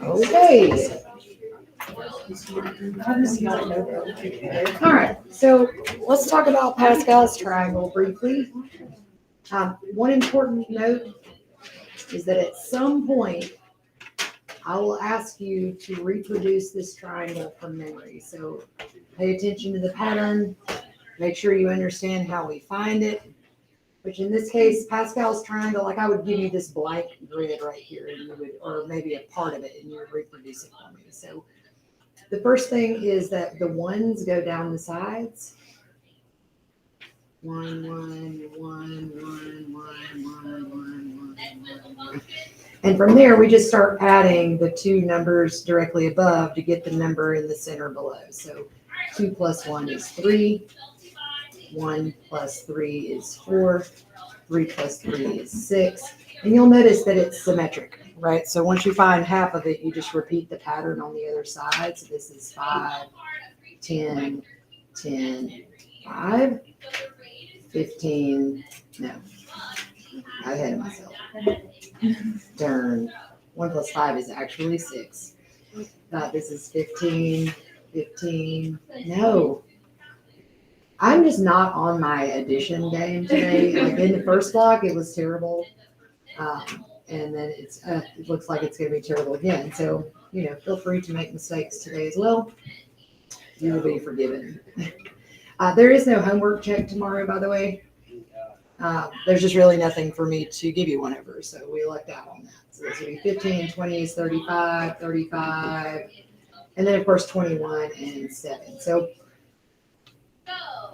Okay. All right, so let's talk about Pascal's triangle briefly. One important note is that at some point, I will ask you to reproduce this triangle from memory. So pay attention to the pattern, make sure you understand how we find it, which in this case, Pascal's triangle, like I would give you this blank grid right here, and you would, or maybe a part of it, and you would reproduce it for me. So the first thing is that the ones go down the sides. 1, 1, 1, 1, 1, 1, 1, 1. And from there, we just start adding the two numbers directly above to get the number in the center below. So 2 plus 1 is 3. 1 plus 3 is 4. 3 plus 3 is 6. And you'll notice that it's symmetric, right? So once you find half of it, you just repeat the pattern on the other side. So this is 5, 10, 10, 5, 15. No, I ahead of myself. Darn. 1 plus 5 is actually 6. This is 15, 15. No. I'm just not on my addition game today. Like in the first block, it was terrible. And then it looks like it's going to be terrible again. So, feel free to make mistakes today as well. You will be forgiven. There is no homework check tomorrow, by the way. There's just really nothing for me to give you one over. So we lucked out on that. So this will be 15, 20, 35, 35, and then of course 21 and 7. So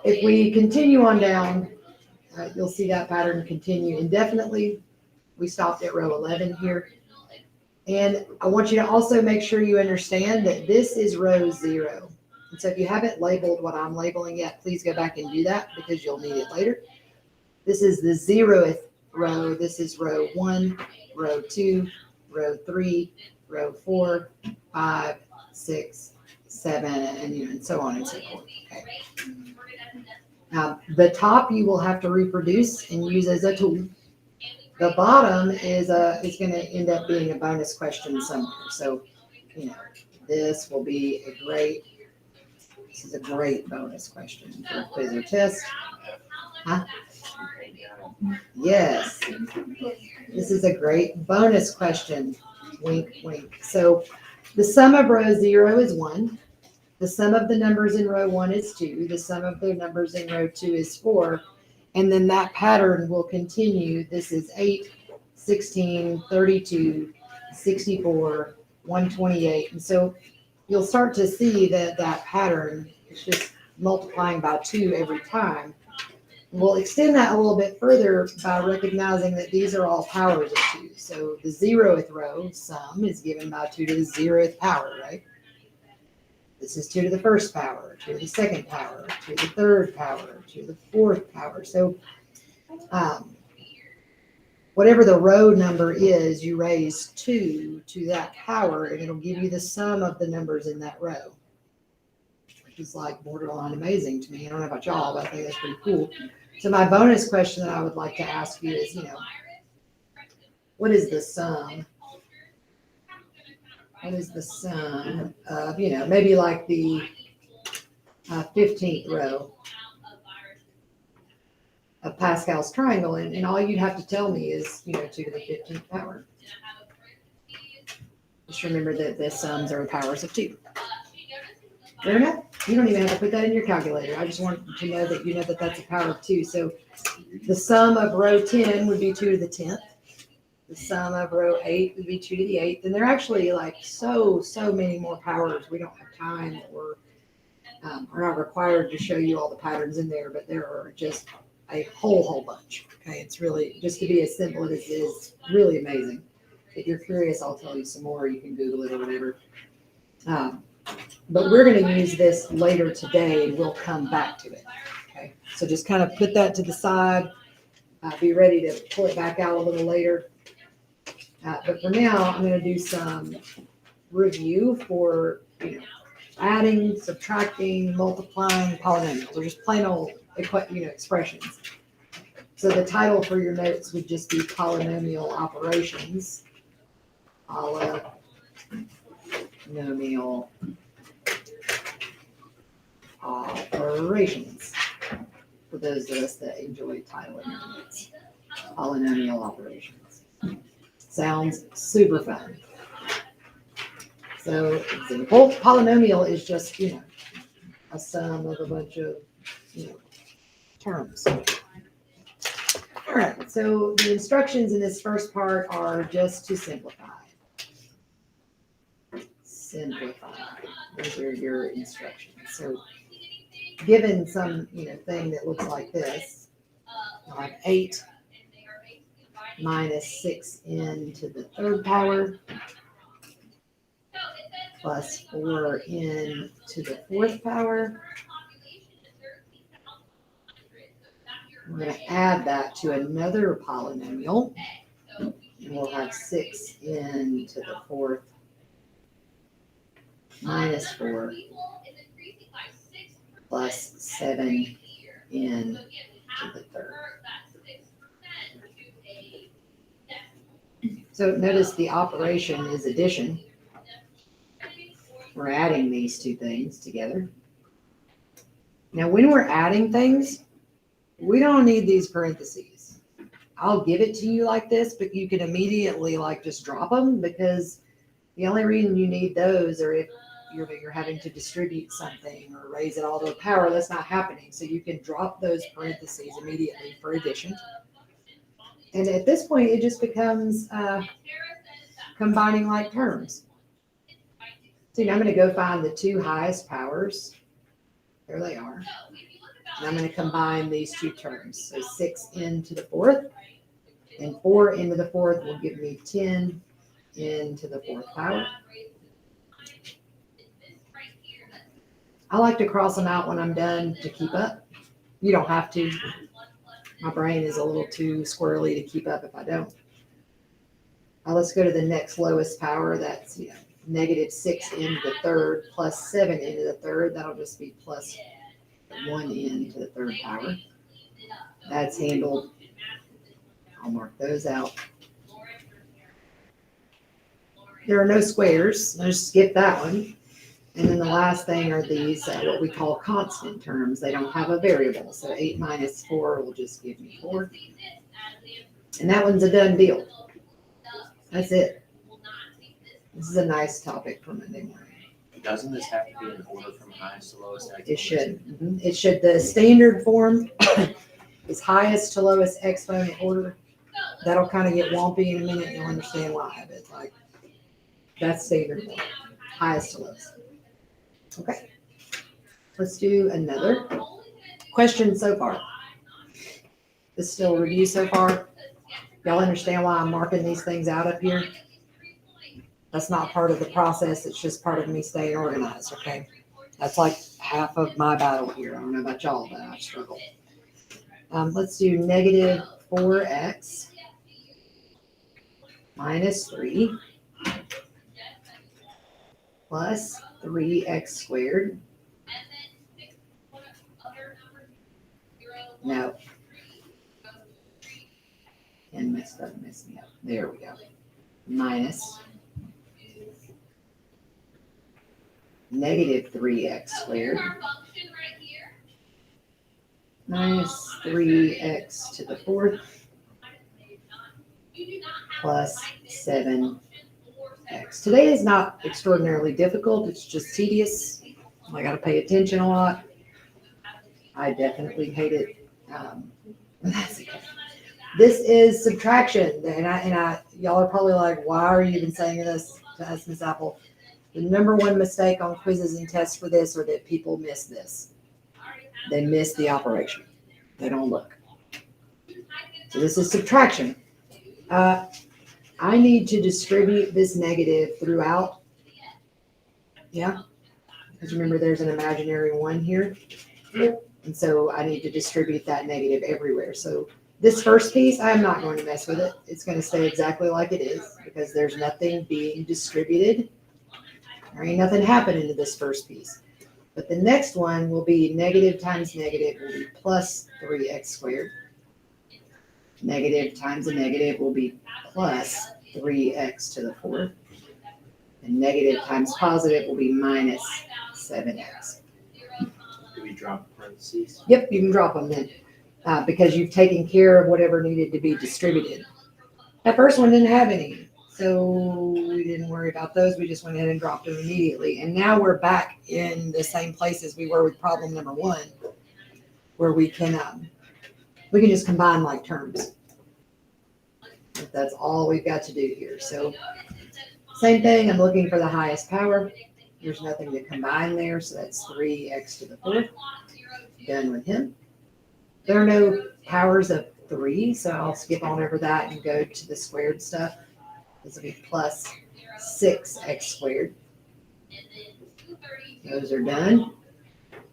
if we continue on down, you'll see that pattern continue indefinitely. We stopped at row 11 here. And I want you to also make sure you understand that this is row 0. And so if you haven't labeled what I'm labeling yet, please go back and do that because you'll need it later. This is the 0th row. This is row 1, row 2, row 3, row 4, 5, 6, 7, and so on and so forth. Okay. Now, the top you will have to reproduce and use as a tool. The bottom is going to end up being a bonus question somewhere. So, this will be this is a great bonus question for a quiz or test. Huh? Yes. This is a great bonus question. Wink, wink. So the sum of row 0 is 1. The sum of the numbers in row 1 is 2. The sum of the numbers in row 2 is 4. And then that pattern will continue. This is 8, 16, 32, 64, 128. And so you'll start to see that pattern is just multiplying by 2 every time. We'll extend that a little bit further by recognizing that these are all powers of 2. So the 0th row sum is given by 2 to the 0th power, right? This is 2 to the 1st power, 2 to the 2nd power, 2 to the 3rd power, 2 to the 4th power. So whatever the row number is, you raise 2 to that power, and it'll give you the sum of the numbers in that row, which is like borderline amazing to me. I don't know about y'all, but I think that's pretty cool. So my bonus question that I would like to ask you is, what is the sum? What is the sum of, maybe like the 15th row of Pascal's triangle? And all you'd have to tell me is, 2 to the 15th power. Just remember that the sums are the powers of 2. Fair enough? You don't even have to put that in your calculator. I just want to know that you know that that's a power of 2. So the sum of row 10 would be 2 to the 10th. The sum of row 8 would be 2 to the 8th. And they're actually like so many more powers. We don't have time or are not required to show you all the patterns in there, but there are just a whole bunch. Okay, it's really, just to be as simple as it is, really amazing. If you're curious, I'll tell you some more. You can Google it or whatever. But we're going to use this later today, and we'll come back to it. Okay, so just kind of put that to the side. Be ready to pull it back out a little later. But for now, I'm going to do some review for, adding, subtracting, multiplying polynomials, or just plain old, expressions. So the title for your notes would just be polynomial operations, a la Binomial operations. For those of us that enjoy title units, polynomial operations. Sounds super fun. So, example, polynomial is just, a sum of a bunch of, terms. All right, so the instructions in this first part are just to simplify. Simplify. Those are your instructions. So, given some, thing that looks like this, like 8 minus 6n to the third power plus 4n to the fourth power. We're going to add that to another polynomial, and we'll have 6n to the fourth minus 4 plus 7n to the third. So notice the operation is addition. We're adding these two things together. Now, when we're adding things, we don't need these parentheses. I'll give it to you like this, but you can immediately just drop them, because the only reason you need those are if you're having to distribute something or raise it all to a power. That's not happening. So you can drop those parentheses immediately for addition. And at this point, it just becomes combining like terms. So I'm going to go find the two highest powers. There they are. And I'm going to combine these two terms. So 6n to the fourth and 4n to the fourth will give me 10n to the fourth power. I like to cross them out when I'm done to keep up. You don't have to. My brain is a little too squirrely to keep up if I don't. Let's go to the next lowest power. That's negative 6n to the third plus 7n to the third. That'll just be plus 1n to the third power. That's handled. I'll mark those out. There are no squares. I'll just skip that one. And then the last thing are these, what we call constant terms. They don't have a variable. So 8 minus 4 will just give me 4. And that one's a done deal. That's it. This is a nice topic for Monday morning. Doesn't this have to be in order from highest to lowest? It should. Mm-hmm. It should. The standard form is highest to lowest exponent order. That'll kind of get wonky in a minute. You'll understand why. But that's standard form. Highest to lowest. Okay. Let's do another question so far. This is still a review so far. Y'all understand why I'm marking these things out up here? That's not part of the process. It's just part of me staying organized, okay? That's like half of my battle here. I don't know about y'all, but I struggle. Let's do negative 4x minus 3 plus 3x squared. No. And messed me up. There we go. Minus negative 3x squared minus 3x to the fourth plus 7x. Today is not extraordinarily difficult. It's just tedious. I got to pay attention a lot. I definitely hate it. That's okay. This is subtraction, and y'all are probably like, why are you even saying this to us, Miss Apple? The number one mistake on quizzes and tests for this are that people miss this. They miss the operation. They don't look. So this is subtraction. I need to distribute this negative throughout. Yeah? Because remember, there's an imaginary 1 here. And so I need to distribute that negative everywhere. So this first piece, I'm not going to mess with it. It's going to stay exactly like it is because there's nothing being distributed. There ain't nothing happening to this first piece. But the next one will be negative times negative will be plus 3x squared. Negative times a negative will be plus 3x to the fourth. And negative times positive will be minus 7x. Do we drop parentheses? Yep, you can drop them then, because you've taken care of whatever needed to be distributed. That first one didn't have any, so we didn't worry about those. We just went ahead and dropped them immediately. And now we're back in the same place as we were with problem number 1, where we can just combine like terms. That's all we've got to do here. So same thing, I'm looking for the highest power. There's nothing to combine there, so that's 3x to the 4th. Done with him. There are no powers of 3, so I'll skip on over that and go to the squared stuff. This will be plus 6x squared. Those are done.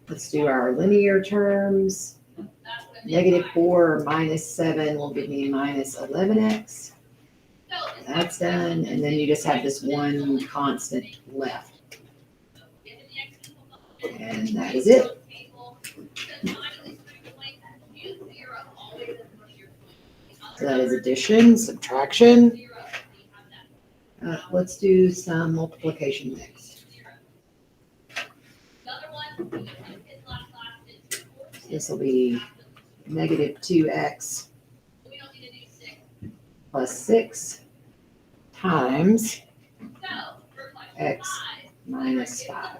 Let's do our linear terms. Negative 4 minus 7 will give me minus 11x. That's done. And then you just have this one constant left. And that is it. So that is addition, subtraction. Let's do some multiplication next. This will be negative 2x plus 6 times x minus 5.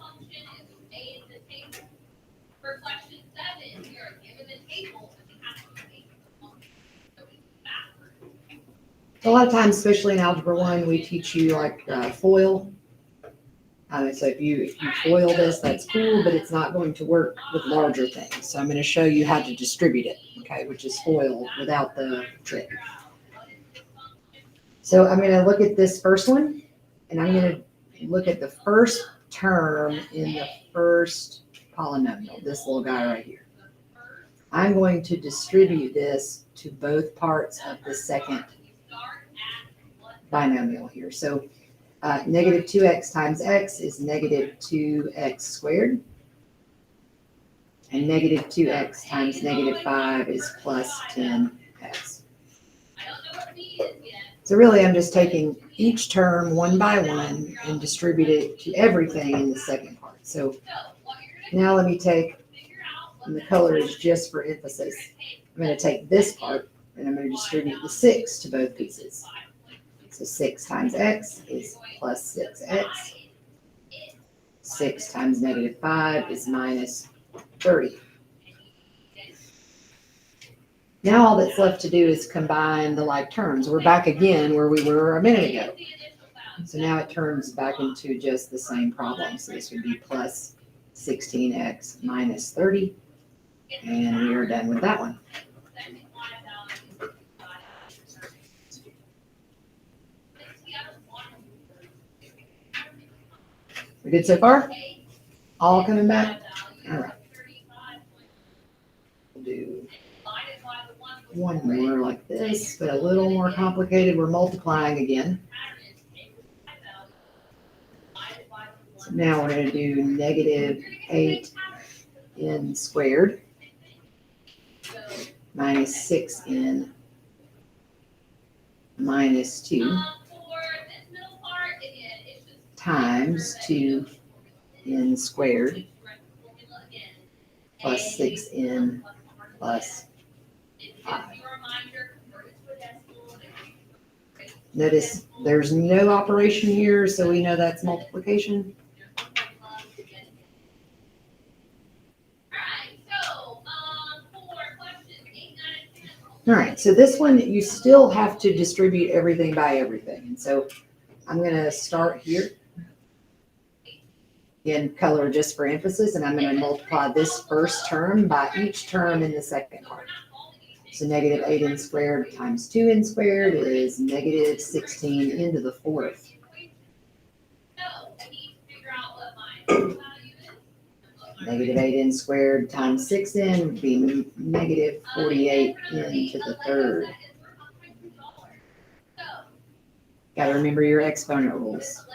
A lot of times, especially in Algebra 1, we teach you like FOIL. So if you FOIL this, that's cool, but it's not going to work with larger things. So I'm going to show you how to distribute it, okay, which is FOIL without the trick. So I'm going to look at this first one, and I'm going to look at the first term in the first polynomial, this little guy right here. I'm going to distribute this to both parts of the second binomial here. So negative 2x times x is negative 2x squared. And negative 2x times negative 5 is plus 10x. So really I'm just taking each term one by one and distribute it to everything in the second part. So now let me take, and the color is just for emphasis, I'm going to take this part and I'm going to distribute the 6 to both pieces. So 6 times x is plus 6x. 6 times negative 5 is minus 30. Now all that's left to do is combine the like terms. We're back again where we were a minute ago. So now it turns back into just the same problem. So this would be plus 16x minus 30. And we are done with that one. We good so far? All coming back? All right. We'll do one more like this, but a little more complicated. We're multiplying again. So now we're going to do negative 8n squared minus 6n minus 2 times 2n squared plus 6n plus 5. Notice there's no operation here, so we know that's multiplication. All right, so this one, you still have to distribute everything by everything. And so I'm going to start here. Again, color just for emphasis, and I'm going to multiply this first term by each term in the second part. So negative 8n squared times 2n squared is negative 16n to the 4th. Negative 8n squared times 6n would be negative 48n to the 3rd. Got to remember your exponent rules.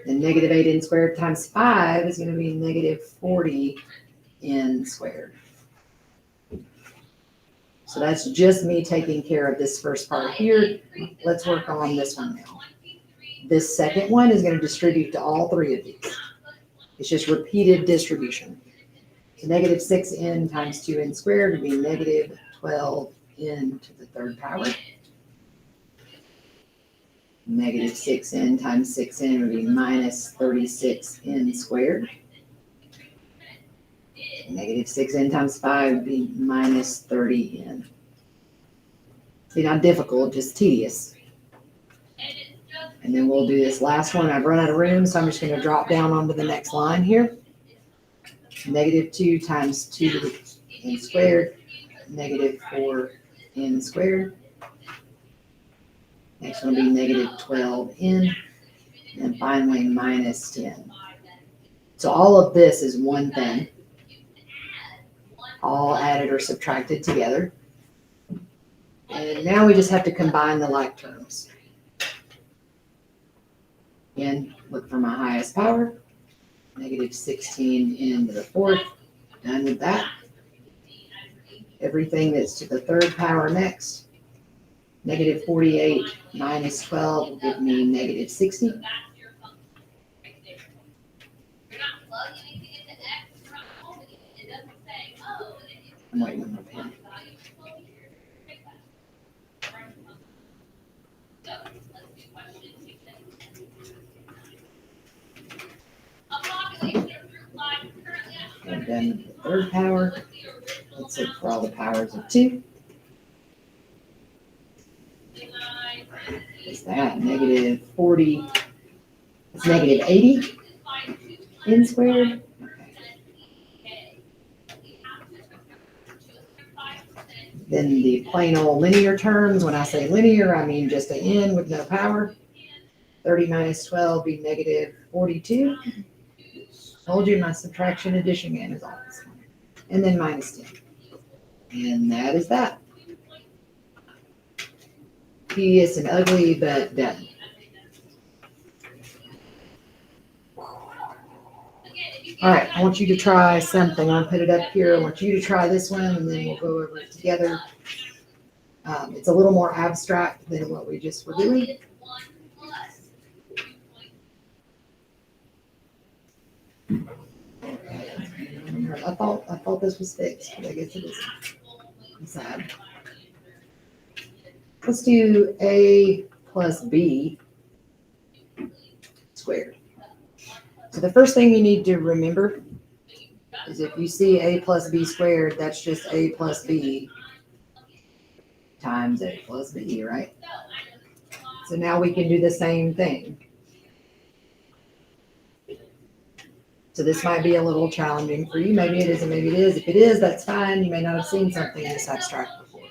And negative 8n squared times 5 is going to be negative 40n squared. So that's just me taking care of this first part here. Let's work on this one now. This second one is going to distribute to all three of these. It's just repeated distribution. So negative 6n times 2n squared would be negative 12n to the third power. Negative 6n times 6n would be minus 36n squared. Negative 6n times 5 would be minus 30n. See, not difficult, just tedious. And then we'll do this last one. I've run out of room, so I'm just going to drop down onto the next line here. Negative 2 times 2n squared, negative 4n squared. Next one will be negative 12n, and finally minus 10. So all of this is one thing, all added or subtracted together. And now we just have to combine the like terms. Again, look for my highest power. Negative 16n to the fourth. Done with that. Everything that's to the third power next. Negative 48 minus 12 will give me negative 60. I'm waiting on my pen. And then the third power, let's look for all the powers of 2. What's that? Negative 40, it's negative 80 n squared. Okay. Then the plain old linear terms, when I say linear, I mean just an n with no power. 30 minus 12 be negative 42. Told you my subtraction addition game is off this one. And then minus 10. And that is that. Tedious and ugly, but done. All right, I want you to try something. I'll put it up here. I want you to try this one, and then we'll go over it together. It's a little more abstract than what we just were doing. I thought this was fixed, but I guess it isn't. I'm sad. Let's do a plus b squared. So the first thing you need to remember is if you see a plus b squared, that's just a plus b times a plus b, right? So now we can do the same thing. So this might be a little challenging for you. Maybe it isn't, maybe it is. If it is, that's fine. You may not have seen something this abstract before.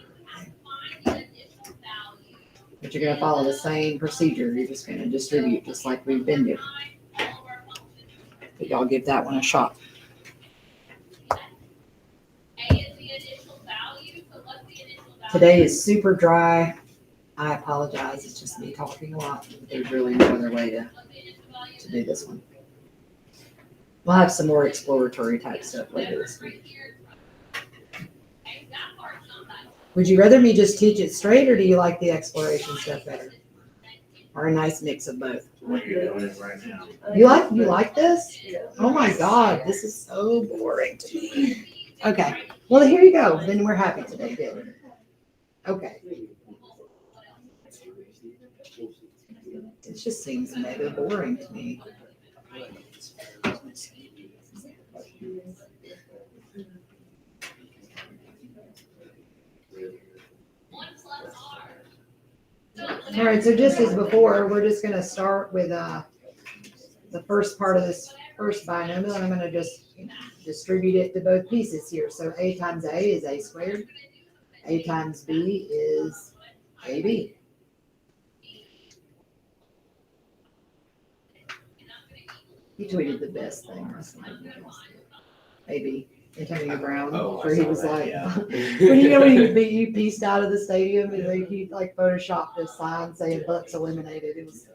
But you're going to follow the same procedure. You're just going to distribute just like we've been doing. But y'all give that one a shot. Today is super dry. I apologize. It's just me talking a lot. There's really no other way to do this one. We'll have some more exploratory type stuff later this week. Would you rather me just teach it straight, or do you like the exploration stuff better? Or a nice mix of both? What you're doing right now. You like this? Oh my God, this is so boring to me. Okay, well, here you go. Then we're happy today, good. Okay. It just seems mega boring to me. All right, so just as before, we're just going to start with the first part of this first binomial, and I'm going to just distribute it to both pieces here. So a times a is a squared. A times b is ab. He tweeted the best thing last night. AB, Antonio Brown, where he was like, when he pieced out of the stadium and he like photoshopped a sign saying Bucks eliminated. It was,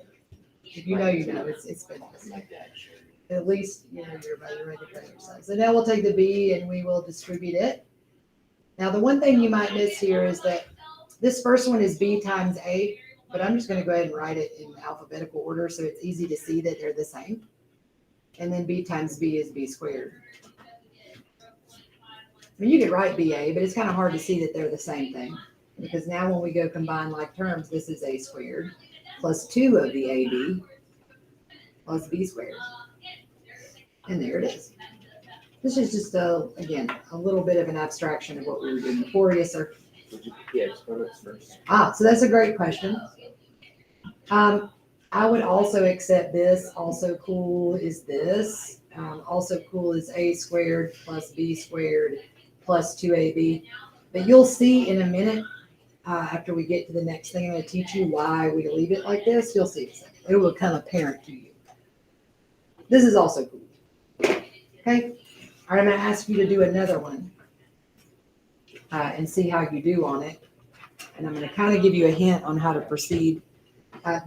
if you know, it's been awesome. At least you're ready to train yourself. So now we'll take the B and we will distribute it. Now the one thing you might miss here is that this first one is B times A. but I'm just gonna go ahead and write it in alphabetical order so it's easy to see that they're the same. And then b times b is b squared. I mean, you could write BA, but it's kind of hard to see that they're the same thing. Because now when we go combine like terms, this is a squared plus 2 of the AB plus b squared. And there it is. This is just, again, a little bit of an abstraction of what we were doing before. Yes, sir. Would you put the exponents first? So that's a great question. I would also accept this. Also cool is this. Also cool is a squared plus b squared plus 2ab. But you'll see in a minute, after we get to the next thing, I'm going to teach you why we leave it like this. You'll see it will become apparent to you. This is also cool. Okay. All right, I'm going to ask you to do another one and see how you do on it. And I'm going to kind of give you a hint on how to proceed.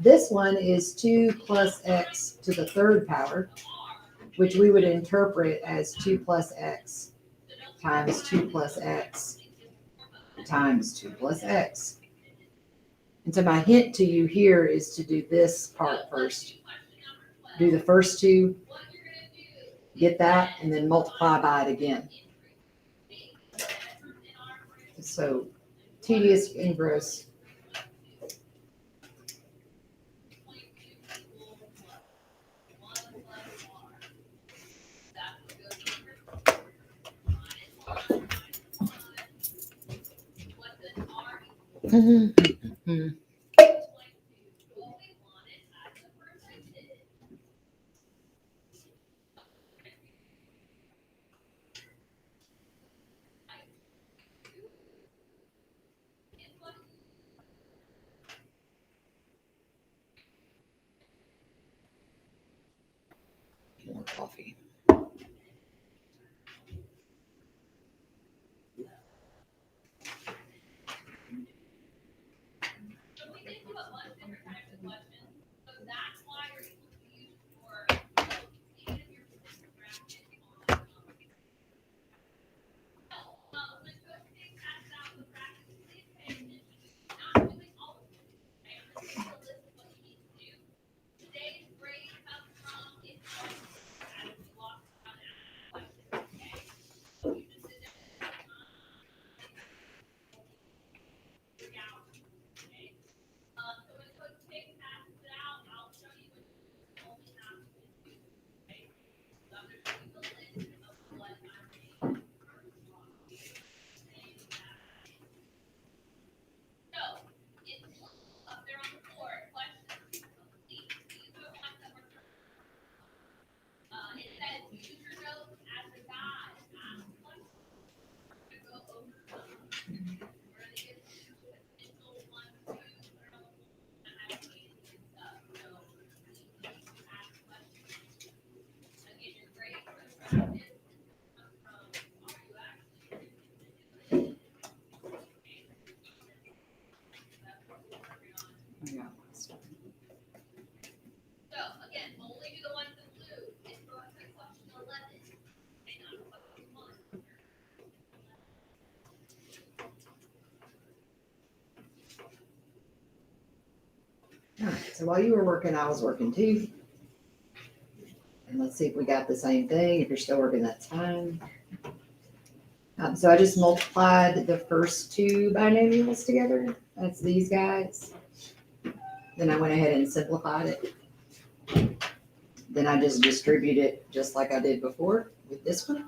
This one is 2 plus x to the third power, which we would interpret as 2 plus x times 2 plus x times 2 plus x. And so my hint to you here is to do this part first. Do the first two, get that, and then multiply by it again. So tedious and gross. More coffee. All right, so while you were working, I was working too. And let's see if we got the same thing. If you're still working, that's fine. So I just multiplied the first two binomials together. That's these guys. Then I went ahead and simplified it. Then I just distribute it just like I did before with this one.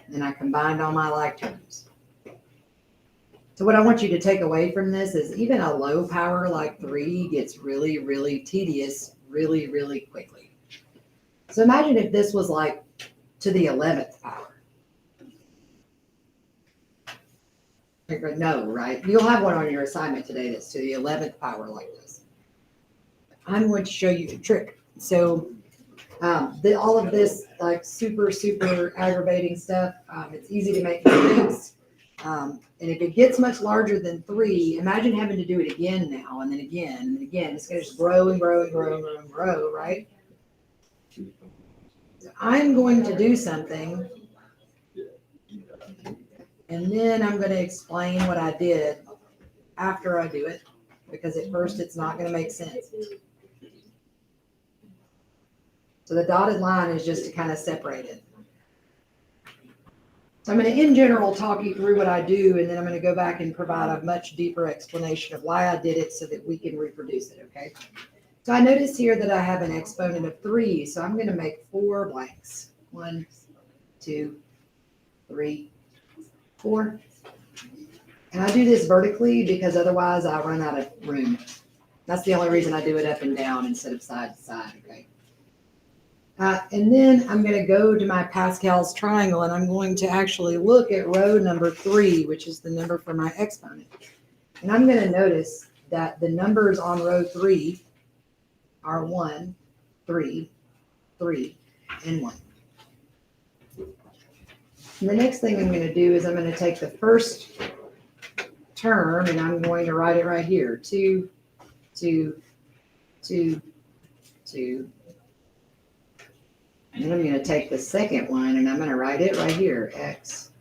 Then I combined all my like terms. So what I want you to take away from this is even a low power like 3 gets really, really tedious really, really quickly. So imagine if this was like to the 11th power. No, right? You'll have one on your assignment today that's to the 11th power like this. I'm going to show you a trick. So all of this like super, super aggravating stuff, it's easy to make mistakes. And if it gets much larger than 3, imagine having to do it again now and then again and then again. It's going to just grow and grow and grow and grow and grow, right? So I'm going to do something, and then I'm going to explain what I did after I do it. because at first it's not going to make sense. So the dotted line is just to kind of separate it. So I'm going to, in general, talk you through what I do, and then I'm going to go back and provide a much deeper explanation of why I did it so that we can reproduce it, okay? So I notice here that I have an exponent of 3, so I'm going to make 4 blanks. 1, 2, 3, 4. And I do this vertically because otherwise I run out of room. That's the only reason I do it up and down instead of side to side, okay? And then I'm going to go to my Pascal's triangle, and I'm going to actually look at row number 3, which is the number for my exponent. And I'm going to notice that the numbers on row 3 are 1, 3, 3, and 1. And the next thing I'm going to do is I'm going to take the first term, and I'm going to write it right here. 2, 2, 2, 2. And then I'm going to take the second one, and I'm going to write it right here. X,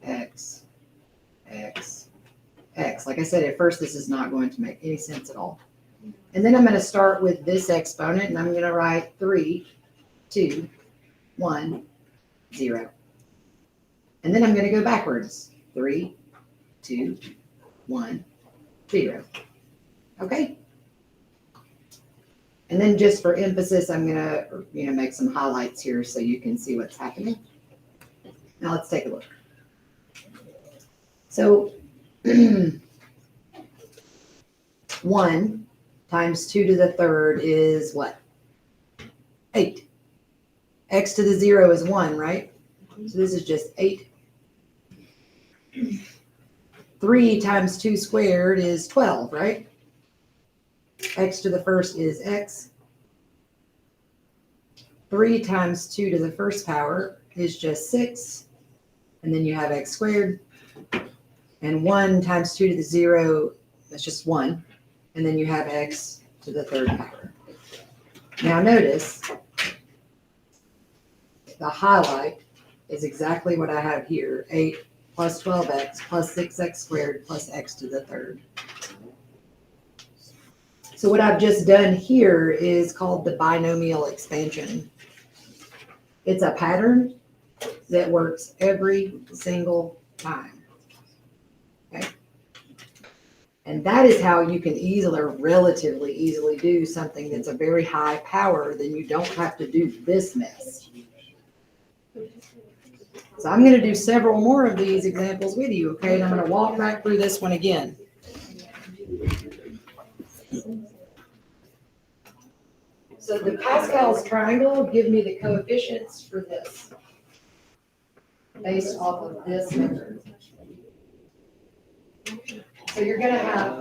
X, X, X. Like I said, at first this is not going to make any sense at all. And then I'm going to start with this exponent, and I'm going to write 3, 2, 1, 0. And then I'm going to go backwards. 3, 2, 1, 0. Okay? And then just for emphasis, I'm going to make some highlights here so you can see what's happening. Now let's take a look. So 1 times 2 to the third is what? 8. X to the 0 is 1, right? So this is just 8. 3 times 2 squared is 12, right? X to the first is X. 3 times 2 to the first power is just 6. And then you have X squared. And 1 times 2 to the 0, that's just 1. And then you have X to the third power. Now notice the highlight is exactly what I have here. 8 plus 12x plus 6x squared plus x to the third. So what I've just done here is called the binomial expansion. It's a pattern that works every single time. Okay? And that is how you can easily, or relatively easily, do something that's a very high power. Then you don't have to do this mess. So I'm going to do several more of these examples with you, okay? And I'm going to walk back through this one again. So the Pascal's triangle give me the coefficients for this based off of this method. So you're going to have,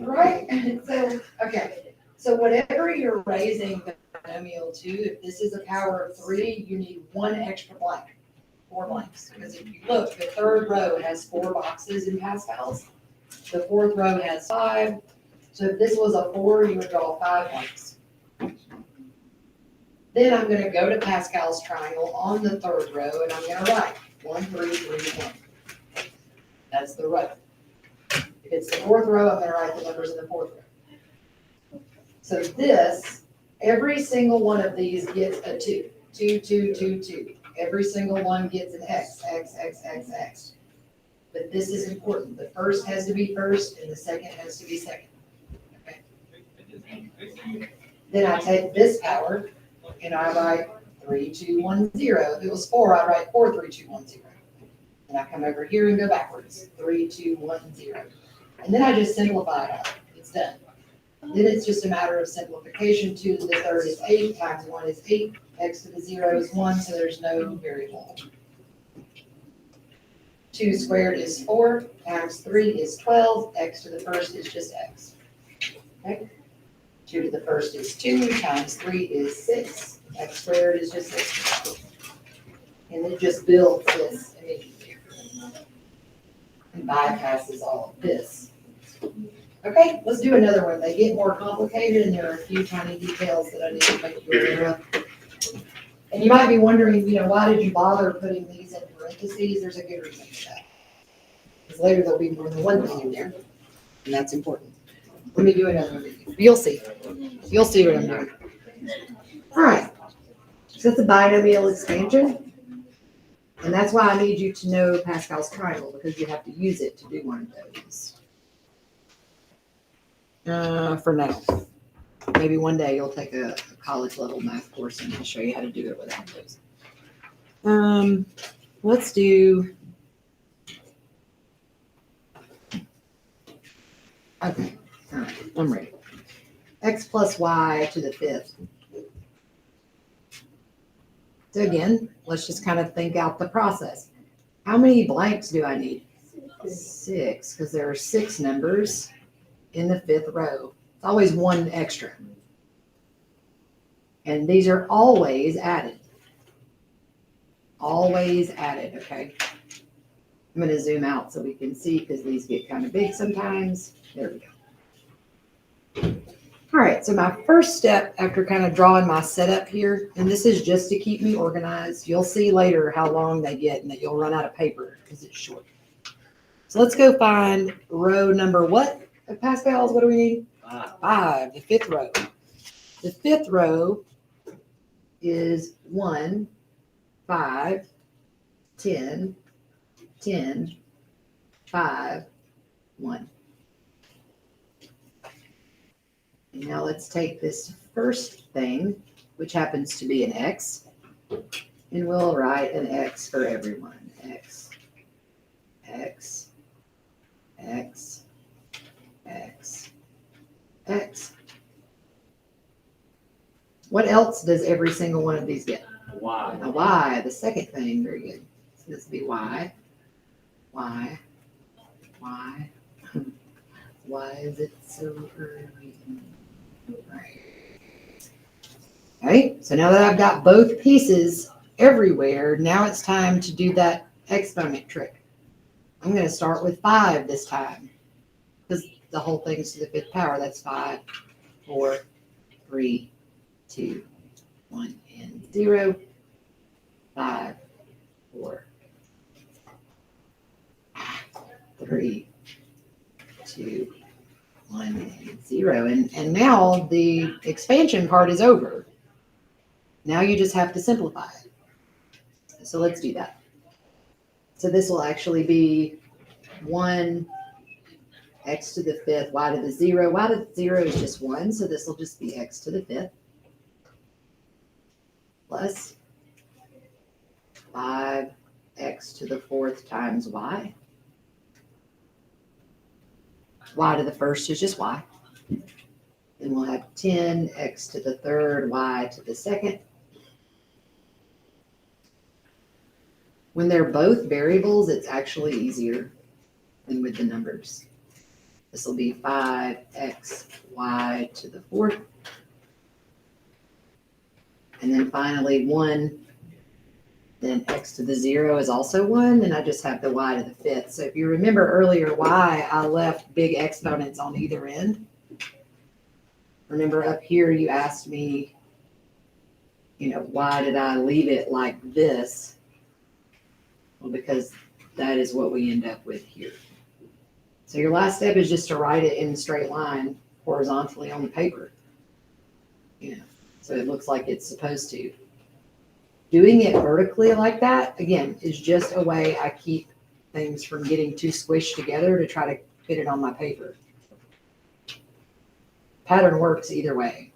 right? So, okay. So whatever you're raising the binomial to, if this is a power of 3, you need 1 extra blank, 4 blanks. Because if you look, the third row has 4 boxes in Pascal's. The fourth row has 5. So if this was a 4, you would draw 5 blanks. Then I'm going to go to Pascal's triangle on the third row, and I'm going to write 1, 3, 3, 1. That's the row. If it's the fourth row, I'm going to write the numbers in the fourth row. So this, every single one of these gets a 2. 2, 2, 2, 2. Every single one gets an x, x, x, x, x. But this is important. The first has to be first, and the second has to be second. Okay. Then I take this power, and I write 3, 2, 1, 0. If it was 4, I'd write 4, 3, 2, 1, 0. And I come over here and go backwards. 3, 2, 1, 0. And then I just simplify it out. It's done. Then it's just a matter of simplification. 2 to the third is 8 times 1 is 8. X to the 0 is 1, so there's no variable. 2 squared is 4 times 3 is 12. X to the first is just x. Okay. 2 to the first is 2 times 3 is 6. X squared is just x. And it just builds this immediately. And bypasses all of this. Okay, let's do another one. They get more complicated, and there are a few tiny details that I need to make you aware of. And you might be wondering, why did you bother putting these in parentheses? There's a good reason for that. Because later there'll be more than one thing in there, and that's important. Let me do another one. You'll see. You'll see what I'm doing. All right. So it's a binomial expansion. And that's why I need you to know Pascal's triangle, because you have to use it to do one of those. For now. Maybe one day you'll take a college level math course and I'll show you how to do it without those. Let's do. Okay, all right, I'm ready. X plus y to the fifth. So again, let's just kind of think out the process. How many blanks do I need? 6, because there are 6 numbers in the fifth row. It's always one extra. And these are always added. Always added, okay? I'm going to zoom out so we can see, because these get kind of big sometimes. There we go. All right, so my first step after kind of drawing my setup here, and this is just to keep me organized. You'll see later how long they get and that you'll run out of paper because it's short. So let's go find row number what? Pascal's, what do we need? 5, the fifth row. The fifth row is 1, 5, 10, 10, 5, 1. And now let's take this first thing, which happens to be an X, and we'll write an X for everyone. X, X, X, X, X. What else does every single one of these get? Y. A Y, the second thing, very good. So this will be Y, Y, Y. Why is it so early? Right. Okay, so now that I've got both pieces everywhere, now it's time to do that exponent trick. I'm going to start with 5 this time, because the whole thing's to the fifth power. That's 5, 4, 3, 2, 1, and 0. 5, 4, 3, 2, 1, and 0. And now the expansion part is over. Now you just have to simplify it. So let's do that. So this will actually be 1 x to the fifth, y to the 0. Y to the 0 is just 1, so this will just be x to the fifth plus 5x to the fourth times y. Y to the first is just y. Then we'll have 10x to the third, y to the second. When they're both variables, it's actually easier than with the numbers. This will be 5xy to the fourth. And then finally 1. Then x to the 0 is also 1, and I just have the y to the fifth. So if you remember earlier why I left big exponents on either end. Remember up here you asked me, why did I leave it like this? Well, because that is what we end up with here. So your last step is just to write it in a straight line horizontally on the paper. So it looks like it's supposed to. Doing it vertically like that, again, is just a way I keep things from getting too squished together to try to fit it on my paper. Pattern works either way.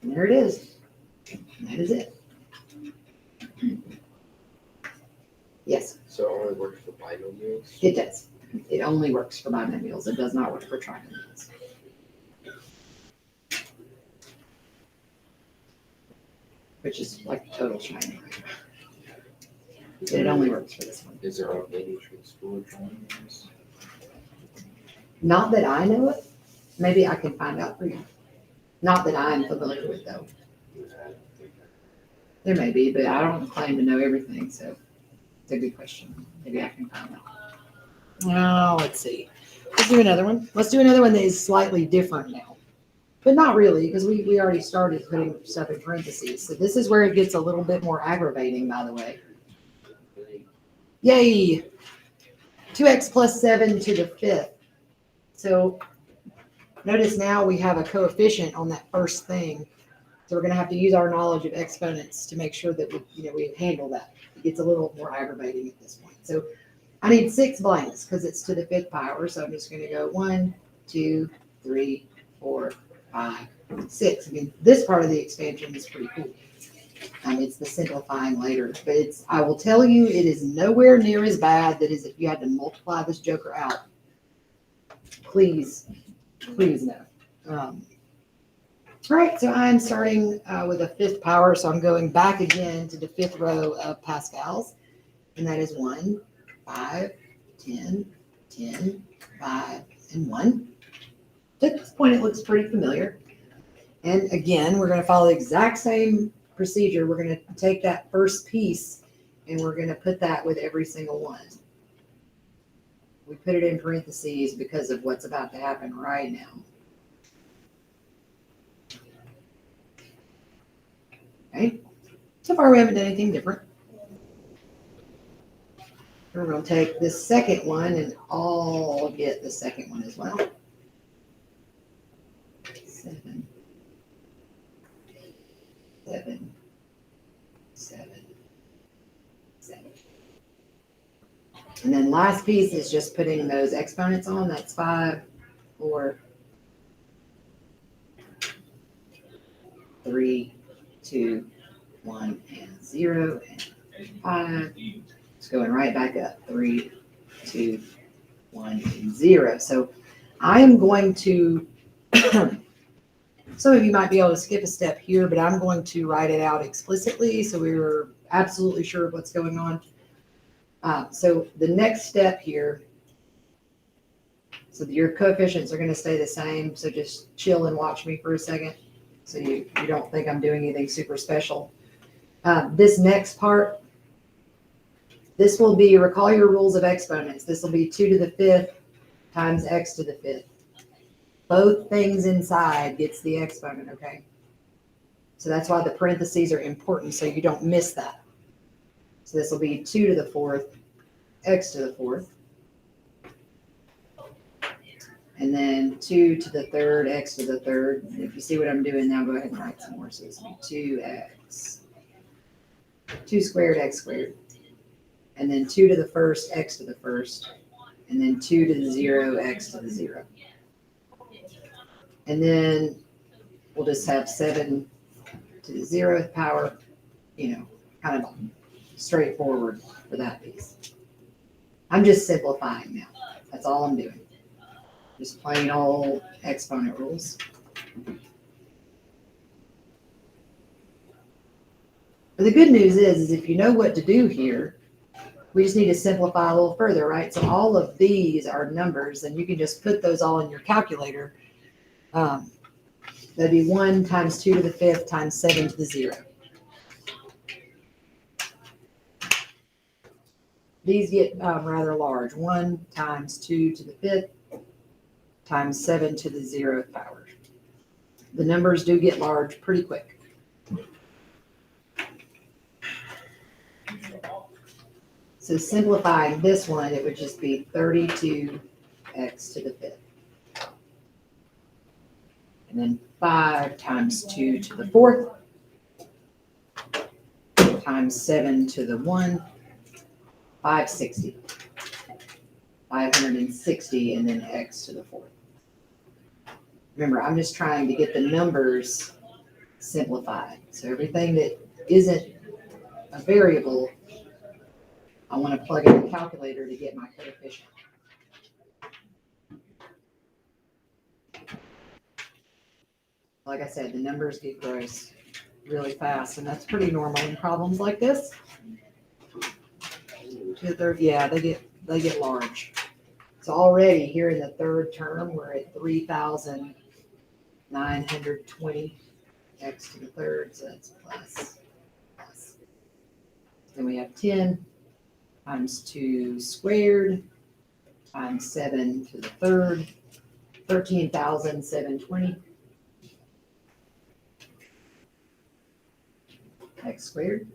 And there it is. And that is it. Yes. So it only works for binomials? It does. It only works for binomials. It does not work for trinomials. Which is like total shiny. It only works for this one. Is there any school trinomials? Not that I know it. Maybe I can find out for you. Not that I'm familiar with, though. There may be, but I don't claim to know everything, so it's a good question. Maybe I can find out. Now, let's see. Let's do another one. Let's do another one that is slightly different now. but not really, because we already started putting stuff in parentheses. So this is where it gets a little bit more aggravating, by the way. Yay! 2x plus 7 to the 5th. So notice now we have a coefficient on that first thing. So we're going to have to use our knowledge of exponents to make sure that we handle that. It gets a little more aggravating at this point. So I need 6 blanks because it's to the 5th power. So I'm just going to go 1, 2, 3, 4, 5, 6. I mean, this part of the expansion is pretty cool. It's the simplifying later, but I will tell you, it is nowhere near as bad that is if you had to multiply this joker out. Please no. All right, so I'm starting with a 5th power, so I'm going back again to the 5th row of Pascal's, and that is 1, 5, 10, 10, 5, and 1. At this point, it looks pretty familiar. And again, we're going to follow the exact same procedure. We're going to take that first piece, and we're going to put that with every single one. We put it in parentheses because of what's about to happen right now. Okay, so far we haven't done anything different. We're going to take this second one and all get the second one as well. 7, 7, 7, 7. And then last piece is just putting those exponents on. That's 5, 4, 3, 2, 1, and 0, and 5. It's going right back up. 3, 2, 1, and 0. So I am going to, some of you might be able to skip a step here, but I'm going to write it out explicitly so we're absolutely sure of what's going on. So the next step here, so your coefficients are going to stay the same. So just chill and watch me for a second so you don't think I'm doing anything super special. This next part, this will be, recall your rules of exponents. This will be 2 to the 5th times x to the 5th. Both things inside gets the exponent, okay? So that's why the parentheses are important, so you don't miss that. So this will be 2 to the 4th, x to the 4th. And then 2 to the 3rd, x to the 3rd. And if you see what I'm doing now, go ahead and write some more. So this will be 2x, 2 squared, x squared. And then 2 to the 1st, x to the 1st. And then 2 to the 0, x to the 0. And then we'll just have 7 to the 0th power, kind of straightforward for that piece. I'm just simplifying now. That's all I'm doing. Just plain old exponent rules. But the good news is if you know what to do here, we just need to simplify a little further, right? So all of these are numbers, and you can just put those all in your calculator. That'd be 1 times 2 to the 5th times 7 to the 0. These get rather large. 1 times 2 to the 5th times 7 to the 0th power. The numbers do get large pretty quick. So simplifying this one, it would just be 32x to the 5th. And then 5 times 2 to the 4th times 7 to the 1, 560. 560, and then x to the 4th. Remember, I'm just trying to get the numbers simplified. So everything that isn't a variable, I want to plug in the calculator to get my coefficient. Like I said, the numbers get gross really fast, and that's pretty normal in problems like this. Yeah, they get large. So already here in the 3rd term, we're at 3,920 x to the 3rd, so that's plus. Then we have 10 times 2 squared times 7 to the 3rd, 13,720. x squared.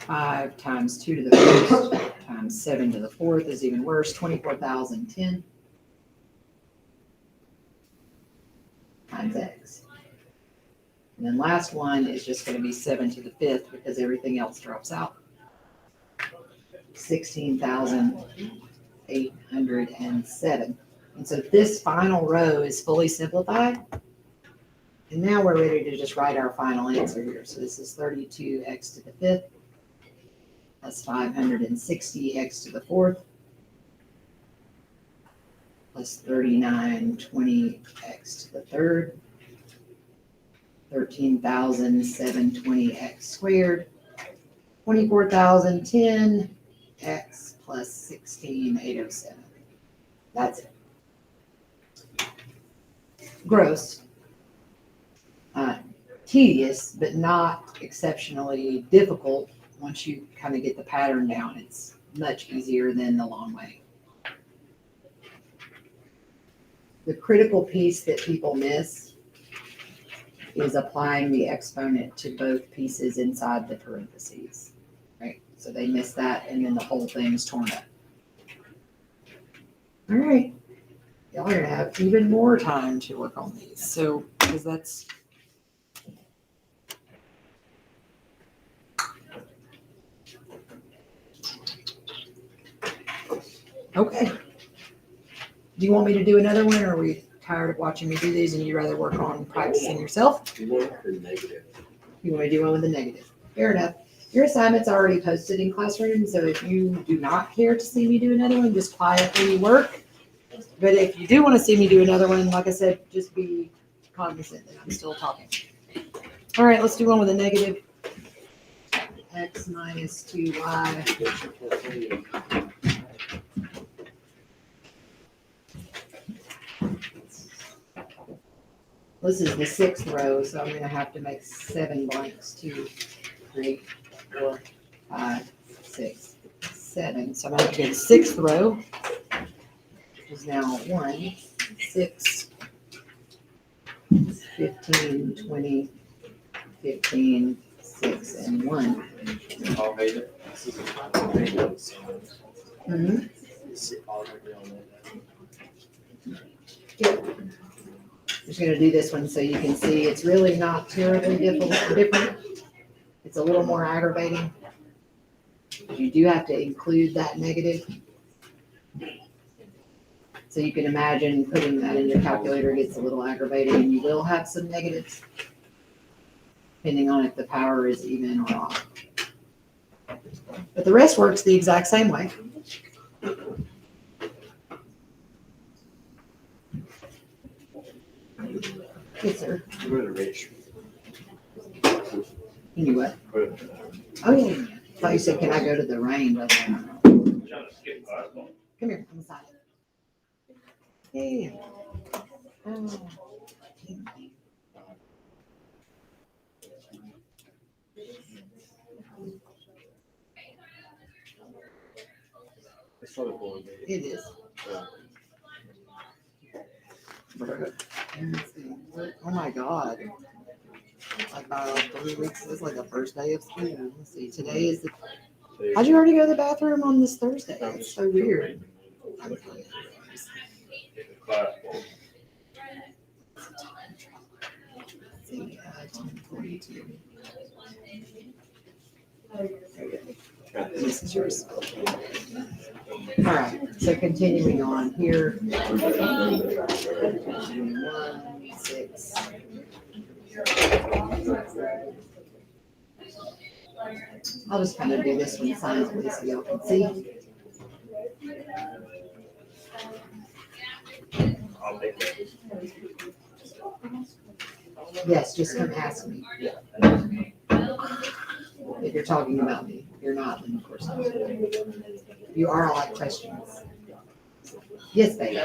5 times 2 to the first times 7 to the fourth is even worse, 24,010 times x. And then last one is just going to be 7 to the fifth because everything else drops out. 16,807. And so this final row is fully simplified. And now we're ready to just write our final answer here. So this is 32x to the fifth plus 560x to the fourth plus 3920x to the third, 13,720x squared, 24,010x plus 16,807. That's it. Gross. Tedious, but not exceptionally difficult once you kind of get the pattern down. It's much easier than the long way. The critical piece that people miss is applying the exponent to both pieces inside the parentheses, right? So they miss that, and then the whole thing's torn up. All right, y'all are gonna have even more time to work on these. So, because that's okay. Do you want me to do another one, or are we tired of watching me do these and you'd rather work on practicing yourself? You want the negative. You want me to do one with the negative? Fair enough. Your assignment's already posted in Classroom, so if you do not care to see me do another one, just quietly work. But if you do want to see me do another one, like I said, just be cognizant that I'm still talking. All right, let's do one with a negative. X minus 2y. What's your portfolio? This is the sixth row, so I'm gonna have to make 7 blanks. 2, 3, 4, 5, 6, 7. So I'm gonna have to go to the sixth row, which is now 1, 6, 15, 20, 15, 6, and 1. All made it. This is all made it. Mhm. It's all made it. Just gonna do this one so you can see it's really not terribly different. It's a little more aggravating. You do have to include that negative. So you can imagine putting that in your calculator gets a little aggravating, and you will have some negatives, depending on if the power is even or off. But the rest works the exact same way. Yes, sir. Go to Rich. You knew what? Go to- Oh, yeah. I thought you said, can I go to the rain? But I don't know. Come here, on the side. Yeah. Oh. It's probably going to be. It is. Oh my God. Like about 3 weeks, it's like the first day of school. Let's see, today is the, how'd you already go to the bathroom on this Thursday? That's so weird. I'm telling you. See, 10:42. This is yours. All right, so continuing on here. 1, 6. I'll just kind of do this one silently so y'all can see. I'll take it. Yes, just come ask me. If you're talking about me. If you're not, then of course not. You are, I like questions. Yes, baby.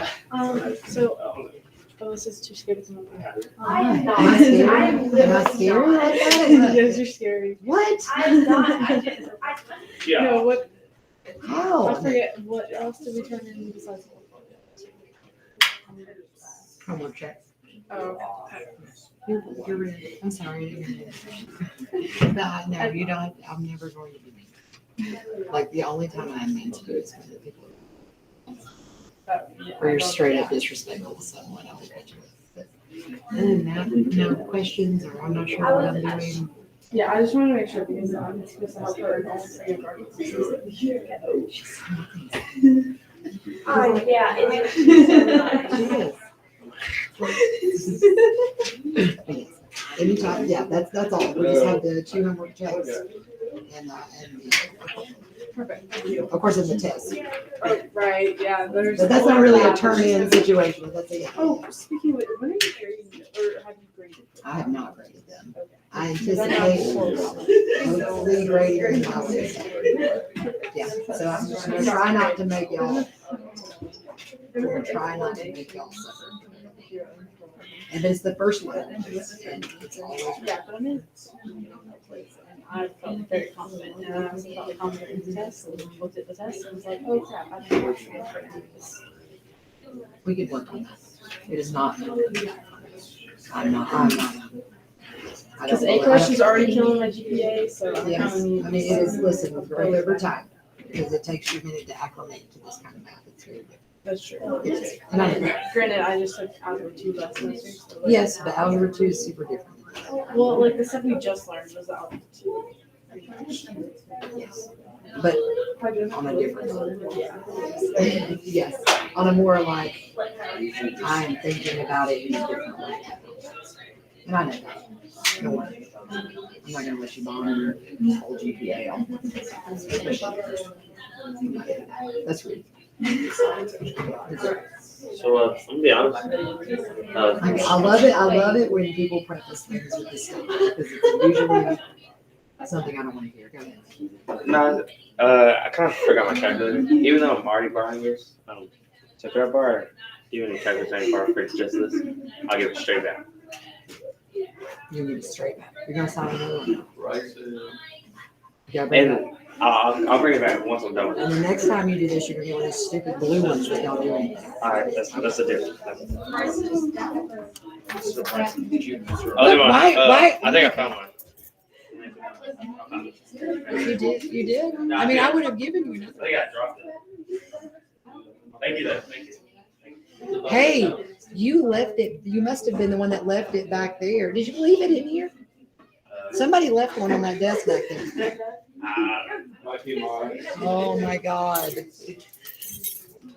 This is too scared to come up here. Am I scared? Am I scared like that? Yes, you're scary. What? No, what? I How? forget, what else did we turn in besides? Homework check. Oh, You're rude. I'm sorry. No, you don't. I'm never going to be mean. Like the only time I'm mean to you is when the people or you're straight up disrespectful to someone. I will cut you with. But other than that, no questions or I'm not sure what I'm doing. yeah, I just want to make sure because I'm supposed to help her and also your garden. Oh, yeah. Yes. Anytime, yeah, that's all. We just have the 2 homework checks and Perfect. Thank you. of course, in the test. Oh, right. Yeah. There's. But that's not really a turn-in situation. That's a, Oh, speaking of it, when are you grading or have you graded? I have not graded them. Okay. I anticipate hopefully grading them out. Yeah, so I'm gonna try not to make y'all, I'm gonna try not to make y'all suffer. And it's the first one. And it's always Yeah, but I'm in place and I felt very confident and I was felt confident in the test and looked at the test and was like, oh crap, I don't know what to do this. we could work on that. It is not. I'm not. I Because don't A know. question's already killing my GPA, so I Yes, kind of need. I mean, it is, listen, growth over time, because it takes you a minute to acclimate to this kind of math. It's very good. That's true. And I know. Granted, I just took algebra 2 last semester. So like- Yes, but algebra 2 is super different. Well, like the stuff we just learned was algebra 2. Yes. But on a different Yeah. yes, on a more like, I am thinking about it in a different way. And I know that. Don't worry. I'm not gonna let you bond your whole GPA off. That's rude. So, I'm gonna be honest. I love it when people preface things with this stuff, because it's usually something I don't want to hear. Go ahead. No, I kind of forgot my calculator. Even though I'm already borrowing yours, so if I borrow even a calculator I borrow for just this, I'll give it straight back. You need it straight back. You're gonna sign another one. Yeah, And I'll bring it back once I'm done with and it. the next time you do this, you're gonna get one of those stupid blue ones that don't do anything. All right, that's the difference. Why- I think I found mine. You did? You did? I mean, I would have given you I another. think I dropped it. Thank you, though. Thank you. Hey, you left it. You must have been the one that left it back there. Did you leave it in here? Somebody left one on that desk back there. Oh my God.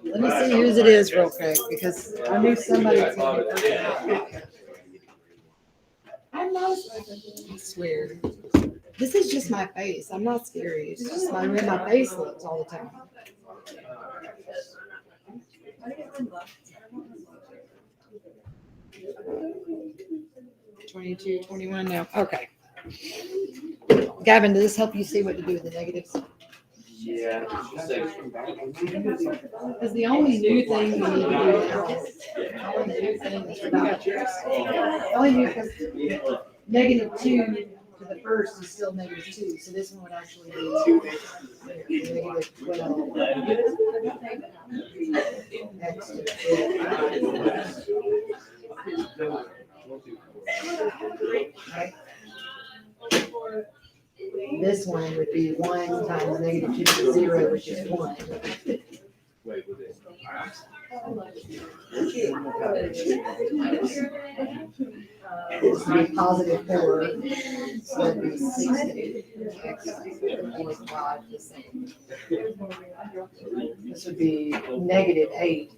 Let me see whose it is real quick, because I knew somebody was gonna be freaking out. I'm not, I swear. This is just my face. I'm not scary. It's just my way my face looks all the time. 22, 21 now. Okay. Gavin, does this help you see what to do with the negatives? Yeah. Because the only new thing we need to do now, the only new thing is about the only new, because -2 to the first is still -2, so this one would actually be -12. X to the right? This one would be 1 times -2 to the 0, which is 1. This would be +4, so that'd be 60. X equals y the same. This would be -8.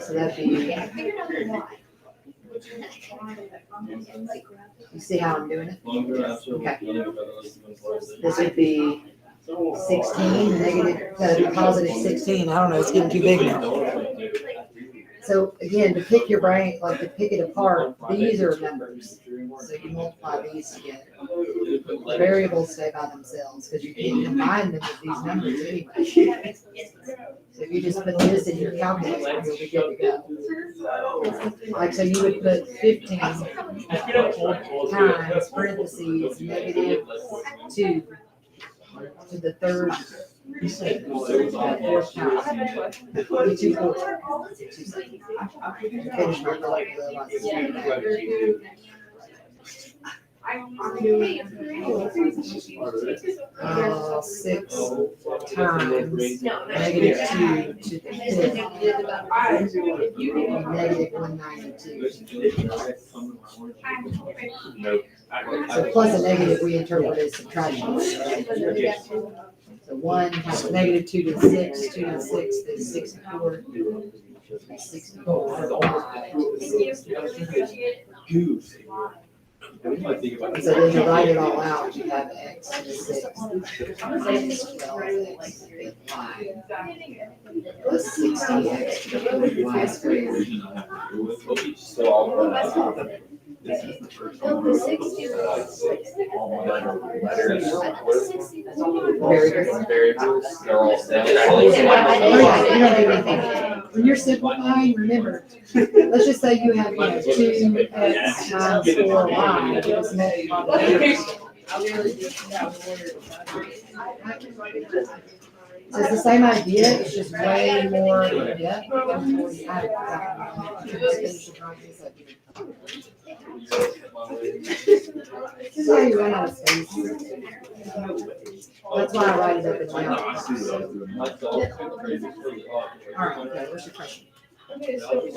So that'd be. You see how I'm doing it? Okay. This would be 16, +16. I don't know, it's getting too big now. So again, to pick your brain, like to pick it apart, these are numbers. So you multiply these together. The variables stay by themselves because you can't combine them with these numbers anyway. So if you just put this in your calculator, you'll be good to go. Like, so you would put 15 times parentheses -2 to the third, fourth power. Be 240. 2 seconds. Finish my six times -2 to the fifth. Negative 192. So plus a negative we interpret as subtraction. So 1 times -2 to the 6, 2 to the 6 is 64. 64. So then you write it all out, you have x to the 6. Plus 60x to the y squared. Very good. Variables, they're all set. You don't do anything. When you're simplifying, remember, let's just say you have 2x times 4y. Just multiply the So it's the same idea, it's just way more in depth. This is how you run out of space. That's why I write it up and down. All right, okay, what's your question?